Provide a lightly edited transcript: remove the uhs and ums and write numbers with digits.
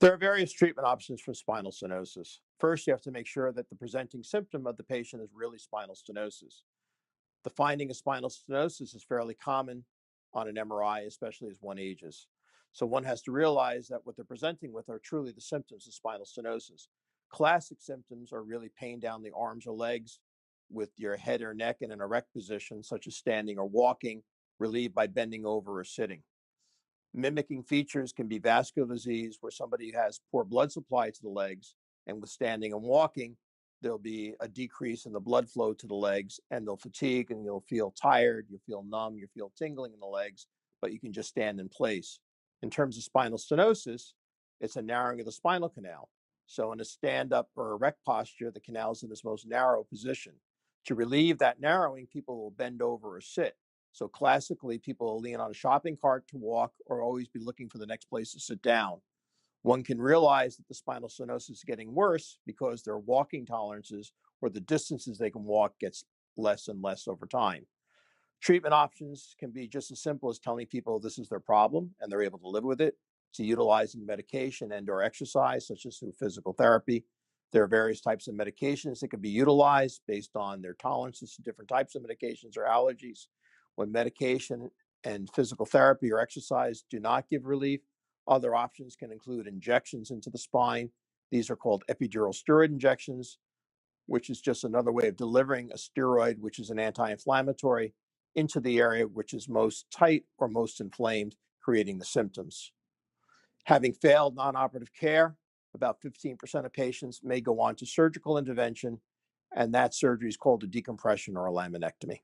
There are various treatment options for spinal stenosis. First, you have to make sure that the presenting symptom of the patient is really spinal stenosis. The finding of spinal stenosis is fairly common on an MRI, especially as one ages. So one has to realize that what they're presenting with are truly the symptoms of spinal stenosis. Classic symptoms are really pain down the arms or legs with your head or neck in an erect position, such as standing or walking, relieved by bending over or sitting. Mimicking features can be vascular disease, where somebody has poor blood supply to the legs, and with standing and walking, there'll be a decrease in the blood flow to the legs, and they'll fatigue, and you'll feel tired, you'll feel numb, you'll feel tingling in the legs, but you can just stand in place. In terms of spinal stenosis, it's a narrowing of the spinal canal. So in a stand-up or erect posture, the canal is in its most narrow position. To relieve that narrowing, people will bend over or sit. So classically, people will lean on a shopping cart to walk or always be looking for the next place to sit down. One can realize that the spinal stenosis is getting worse because their walking tolerances or the distances they can walk gets less and less over time. Treatment options can be just as simple as telling people this is their problem and they're able to live with it, to utilizing medication and or exercise, such as through physical therapy. There are various types of medications that can be utilized based on their tolerances to different types of medications or allergies. When medication and physical therapy or exercise do not give relief, other options can include injections into the spine. These are called epidural steroid injections, which is just another way of delivering a steroid, which is an anti-inflammatory, into the area which is most tight or most inflamed, creating the symptoms. Having failed non-operative care, about 15% of patients may go on to surgical intervention, and that surgery is called a decompression or a laminectomy.